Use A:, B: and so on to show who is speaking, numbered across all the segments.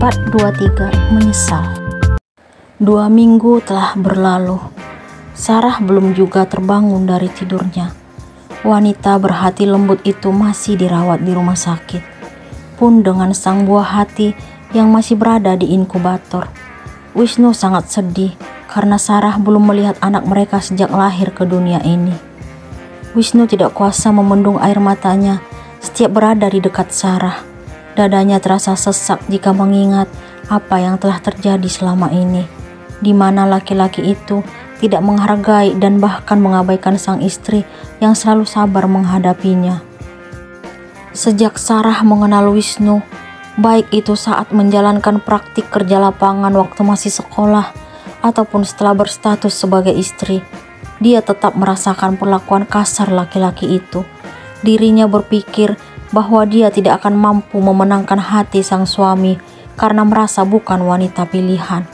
A: 423 Menyesal. 2 minggu telah berlalu. Sarah belum juga terbangun dari tidurnya. Wanita berhati lembut itu masih dirawat di rumah sakit, pun dengan sang buah hati yang masih berada di inkubator. Wisnu sangat sedih karena Sarah belum melihat anak mereka sejak lahir ke dunia ini. Wisnu tidak kuasa memendung air matanya setiap berada di dekat Sarah. Dadanya terasa sesak jika mengingat apa yang telah terjadi selama ini, di mana laki-laki itu tidak menghargai dan bahkan mengabaikan sang istri yang selalu sabar menghadapinya. Sejak Sarah mengenal Wisnu, baik itu saat menjalankan praktik kerja lapangan waktu masih sekolah ataupun setelah berstatus sebagai istri, dia tetap merasakan perlakuan kasar laki-laki itu. Dirinya berpikir bahwa dia tidak akan mampu memenangkan hati sang suami karena merasa bukan wanita pilihan.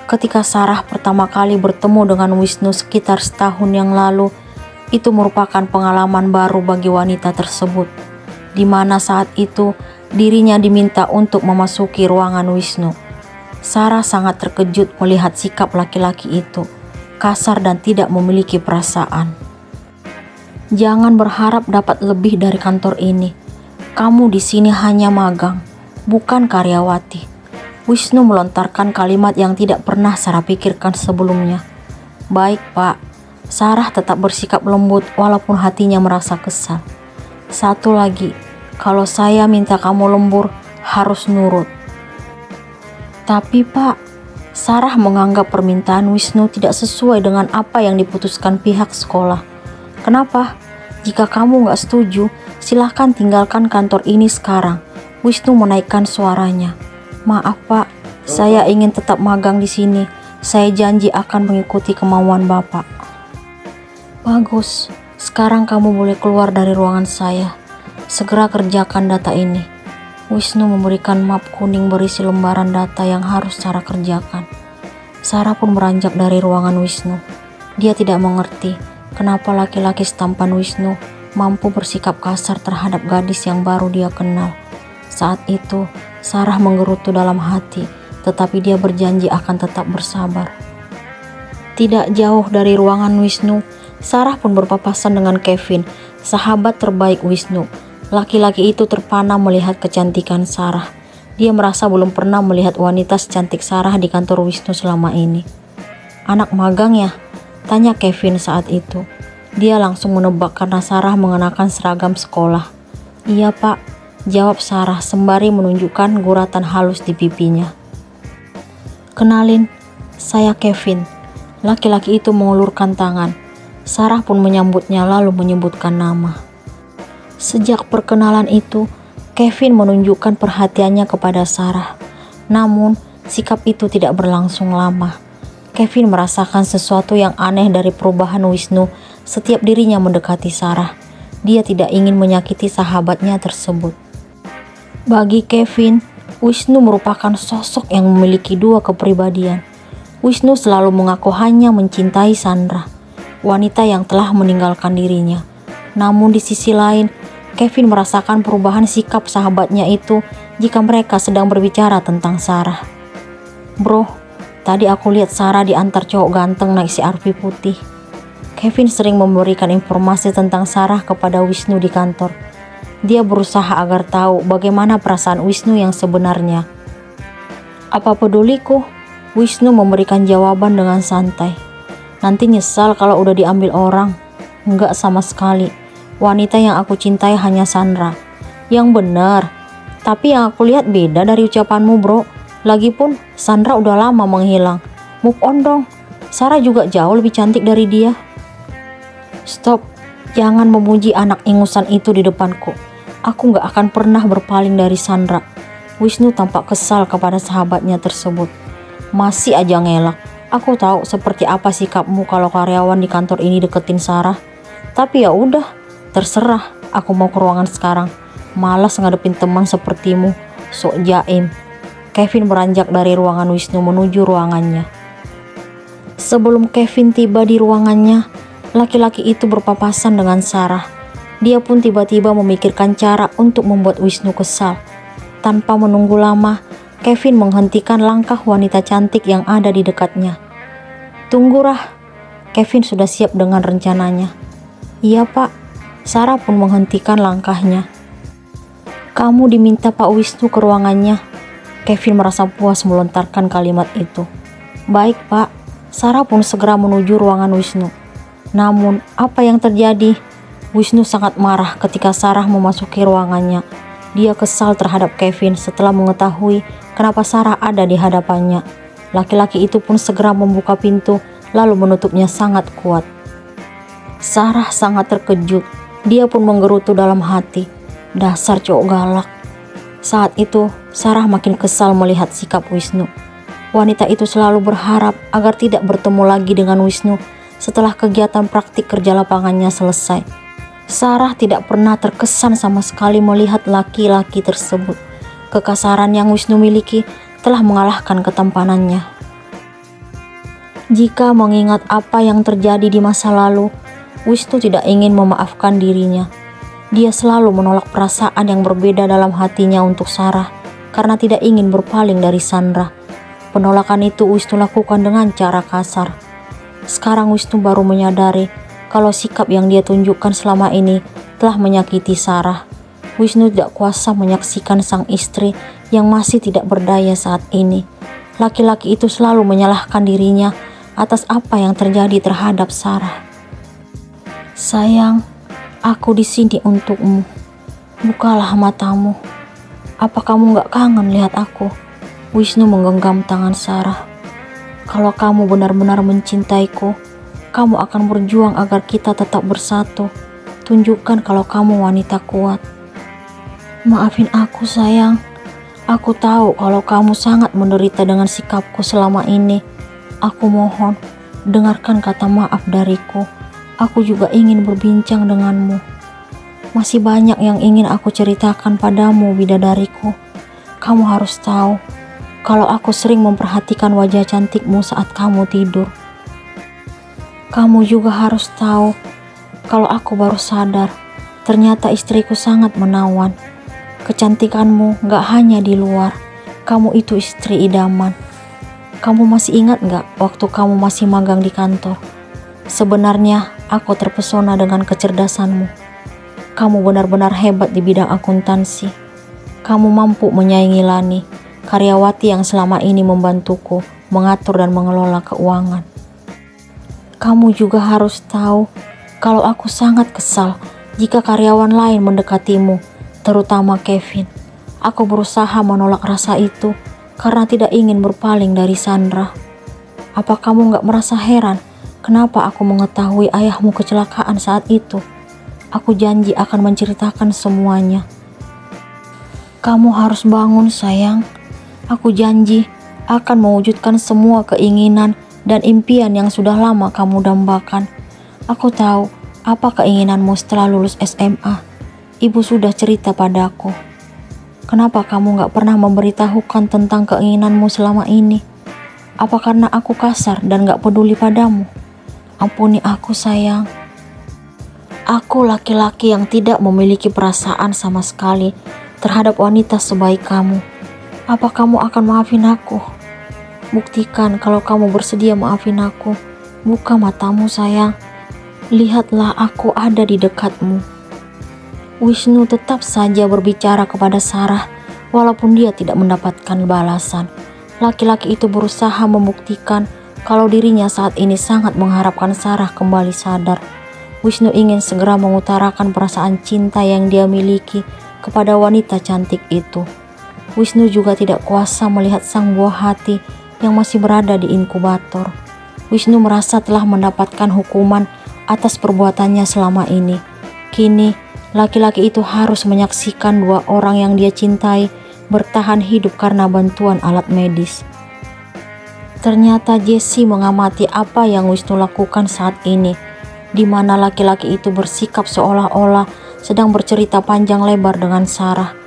A: Ketika Sarah pertama kali bertemu dengan Wisnu sekitar setahun yang lalu, itu merupakan pengalaman baru bagi wanita tersebut, di mana saat itu dirinya diminta untuk memasuki ruangan Wisnu. Sarah sangat terkejut melihat sikap laki-laki itu, kasar dan tidak memiliki perasaan. Jangan berharap dapat lebih dari kantor ini. Kamu di sini hanya magang, bukan karyawati. Wisnu melontarkan kalimat yang tidak pernah Sarah pikirkan sebelumnya. Baik, Pak. Sarah tetap bersikap lembut walaupun hatinya merasa kesal. Satu lagi, kalau saya minta kamu lembur, harus nurut. Tapi Pak, Sarah menganggap permintaan Wisnu tidak sesuai dengan apa yang diputuskan pihak sekolah. Kenapa? Jika kamu nggak setuju, silahkan tinggalkan kantor ini sekarang. Wisnu menaikkan suaranya. Maaf Pak, saya ingin tetap magang di sini. Saya janji akan mengikuti kemauan Bapak. Bagus, sekarang kamu boleh keluar dari ruangan saya. Segera kerjakan data ini. Wisnu memberikan map kuning berisi lembaran data yang harus Sarah kerjakan. Sarah pun beranjak dari ruangan Wisnu. Dia tidak mengerti kenapa laki-laki setampan Wisnu mampu bersikap kasar terhadap gadis yang baru dia kenal. Saat itu, Sarah menggerutu dalam hati, tetapi dia berjanji akan tetap bersabar. Tidak jauh dari ruangan Wisnu, Sarah pun berpapasan dengan Kevin, sahabat terbaik Wisnu. Laki-laki itu terpana melihat kecantikan Sarah. Dia merasa belum pernah melihat wanita secantik Sarah di kantor Wisnu selama ini. Anak magang ya? Tanya Kevin saat itu. Dia langsung menebak karena Sarah mengenakan seragam sekolah. Iya Pak, jawab Sarah sembari menunjukkan guratan halus di pipinya. Kenalin, saya Kevin. Laki-laki itu mengulurkan tangan. Sarah pun menyambutnya lalu menyebutkan nama. Sejak perkenalan itu, Kevin menunjukkan perhatiannya kepada Sarah. Namun, sikap itu tidak berlangsung lama. Kevin merasakan sesuatu yang aneh dari perubahan Wisnu setiap dirinya mendekati Sarah. Dia tidak ingin menyakiti sahabatnya tersebut. Bagi Kevin, Wisnu merupakan sosok yang memiliki dua kepribadian. Wisnu selalu mengaku hanya mencintai Sandra, wanita yang telah meninggalkan dirinya. Namun di sisi lain, Kevin merasakan perubahan sikap sahabatnya itu jika mereka sedang berbicara tentang Sarah. Bro, tadi aku lihat Sarah diantar cowok ganteng naik CR-V putih. Kevin sering memberikan informasi tentang Sarah kepada Wisnu di kantor. Dia berusaha agar tahu bagaimana perasaan Wisnu yang sebenarnya. Apa peduliku? Wisnu memberikan jawaban dengan santai. Nanti nyesal kalau udah diambil orang. Enggak sama sekali. Wanita yang aku cintai hanya Sandra. Yang benar. Tapi yang aku lihat beda dari ucapanmu bro. Lagipun Sandra udah lama menghilang. Move on dong. Sarah juga jauh lebih cantik dari dia. Stop. Jangan memuji anak ingusan itu di depanku. Aku gak akan pernah berpaling dari Sandra. Wisnu tampak kesal kepada sahabatnya tersebut. Masih aja ngelak. Aku tahu seperti apa sikapmu kalau karyawan di kantor ini deketin Sarah. Tapi ya udah, terserah. Aku mau ke ruangan sekarang. Malas ngadepin teman sepertimu. Sok jaim. Kevin beranjak dari ruangan Wisnu menuju ruangannya. Sebelum Kevin tiba di ruangannya, laki-laki itu berpapasan dengan Sarah. Dia pun tiba-tiba memikirkan cara untuk membuat Wisnu kesal. Tanpa menunggu lama, Kevin menghentikan langkah wanita cantik yang ada di dekatnya. "Tunggu, Rah." Kevin sudah siap dengan rencananya. "Iya, Pak." Sarah pun menghentikan langkahnya. "Kamu diminta Pak Wisnu ke ruangannya." Kevin merasa puas melontarkan kalimat itu. "Baik, Pak." Sarah pun segera menuju ruangan Wisnu. Namun, apa yang terjadi? Wisnu sangat marah ketika Sarah memasuki ruangannya. Dia kesal terhadap Kevin setelah mengetahui kenapa Sarah ada di hadapannya. Laki-laki itu pun segera membuka pintu lalu menutupnya sangat kuat. Sarah sangat terkejut. Dia pun menggerutu dalam hati. Dasar cowok galak. Saat itu, Sarah makin kesal melihat sikap Wisnu. Wanita itu selalu berharap agar tidak bertemu lagi dengan Wisnu setelah kegiatan praktik kerja lapangannya selesai. Sarah tidak pernah terkesan sama sekali melihat laki-laki tersebut. Kekasaran yang Wisnu miliki telah mengalahkan ketampanannya. Jika mengingat apa yang terjadi di masa lalu, Wisnu tidak ingin memaafkan dirinya. Dia selalu menolak perasaan yang berbeda dalam hatinya untuk Sarah karena tidak ingin berpaling dari Sandra. Penolakan itu Wisnu lakukan dengan cara kasar. Sekarang Wisnu baru menyadari kalau sikap yang dia tunjukkan selama ini telah menyakiti Sarah. Wisnu tidak kuasa menyaksikan sang istri yang masih tidak berdaya saat ini. Laki-laki itu selalu menyalahkan dirinya atas apa yang terjadi terhadap Sarah. "Sayang, aku di sini untukmu. Bukalah matamu. Apa kamu gak kangen lihat aku?" Wisnu menggenggam tangan Sarah. "Kalau kamu benar-benar mencintaiku, kamu akan berjuang agar kita tetap bersatu. Tunjukkan kalau kamu wanita kuat." "Maafin aku, sayang. Aku tahu kalau kamu sangat menderita dengan sikapku selama ini. Aku mohon, dengarkan kata maaf dariku. Aku juga ingin berbincang denganmu. Masih banyak yang ingin aku ceritakan padamu, bidadariku. Kamu harus tahu kalau aku sering memperhatikan wajah cantikmu saat kamu tidur. Kamu juga harus tahu kalau aku baru sadar ternyata istriku sangat menawan. Kecantikanmu gak hanya di luar, kamu itu istri idaman. Kamu masih ingat gak waktu kamu masih magang di kantor? Sebenarnya aku terpesona dengan kecerdasanmu. Kamu benar-benar hebat di bidang akuntansi. Kamu mampu menyaingi Lani, karyawati yang selama ini membantuku mengatur dan mengelola keuangan. Kamu juga harus tahu kalau aku sangat kesal jika karyawan lain mendekatimu, terutama Kevin. Aku berusaha menolak rasa itu karena tidak ingin berpaling dari Sandra. Apa kamu gak merasa heran kenapa aku mengetahui ayahmu kecelakaan saat itu? Aku janji akan menceritakan semuanya. Kamu harus bangun, sayang. Aku janji akan mewujudkan semua keinginan dan impian yang sudah lama kamu dambakan. Aku tahu apa keinginanmu setelah lulus SMA. Ibu sudah cerita padaku. Kenapa kamu gak pernah memberitahukan tentang keinginanmu selama ini? Apa karena aku kasar dan gak peduli padamu? Ampuni aku, sayang. Aku laki-laki yang tidak memiliki perasaan sama sekali terhadap wanita sebaik kamu. Apa kamu akan maafin aku? Buktikan kalau kamu bersedia maafin aku. Buka matamu, sayang. Lihatlah aku ada di dekatmu. Wisnu tetap saja berbicara kepada Sarah walaupun dia tidak mendapatkan balasan. Laki-laki itu berusaha membuktikan kalau dirinya saat ini sangat mengharapkan Sarah kembali sadar. Wisnu ingin segera mengutarakan perasaan cinta yang dia miliki kepada wanita cantik itu. Wisnu juga tidak kuasa melihat sang buah hati yang masih berada di inkubator. Wisnu merasa telah mendapatkan hukuman atas perbuatannya selama ini. Kini laki-laki itu harus menyaksikan dua orang yang dia cintai bertahan hidup karena bantuan alat medis. Ternyata Jessie mengamati apa yang Wisnu lakukan saat ini, di mana laki-laki itu bersikap seolah-olah sedang bercerita panjang lebar dengan Sarah.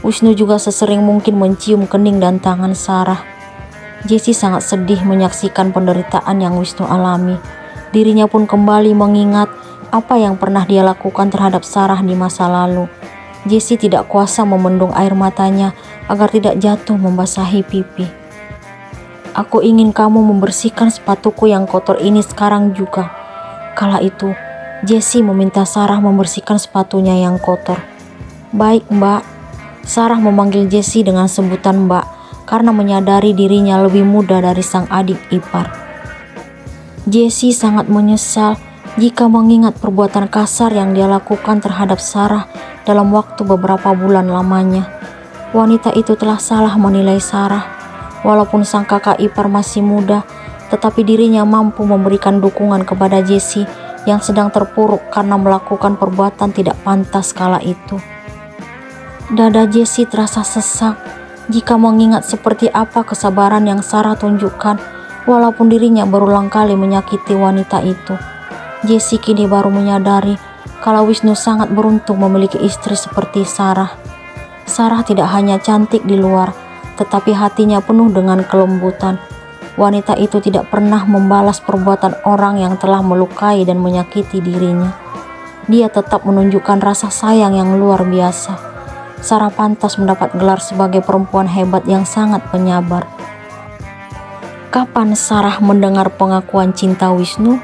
A: Wisnu juga sesering mungkin mencium kening dan tangan Sarah. Jessie sangat sedih menyaksikan penderitaan yang Wisnu alami. Dirinya pun kembali mengingat apa yang pernah dia lakukan terhadap Sarah di masa lalu. Jessie tidak kuasa memendung air matanya agar tidak jatuh membasahi pipi. "Aku ingin kamu membersihkan sepatuku yang kotor ini sekarang juga." Kala itu, Jessie meminta Sarah membersihkan sepatunya yang kotor. "Baik, Mbak." Sarah memanggil Jessie dengan sebutan Mbak karena menyadari dirinya lebih muda dari sang adik ipar. Jessie sangat menyesal jika mengingat perbuatan kasar yang dia lakukan terhadap Sarah dalam waktu beberapa bulan lamanya. Wanita itu telah salah menilai Sarah. Walaupun sang kakak ipar masih muda, tetapi dirinya mampu memberikan dukungan kepada Jessie yang sedang terpuruk karena melakukan perbuatan tidak pantas kala itu. Dada Jessie terasa sesak jika mengingat seperti apa kesabaran yang Sarah tunjukkan walaupun dirinya berulang kali menyakiti wanita itu. Jessie kini baru menyadari kalau Wisnu sangat beruntung memiliki istri seperti Sarah. Sarah tidak hanya cantik di luar, tetapi hatinya penuh dengan kelembutan. Wanita itu tidak pernah membalas perbuatan orang yang telah melukai dan menyakiti dirinya. Dia tetap menunjukkan rasa sayang yang luar biasa. Sarah pantas mendapat gelar sebagai perempuan hebat yang sangat penyabar. Kapan Sarah mendengar pengakuan cinta Wisnu?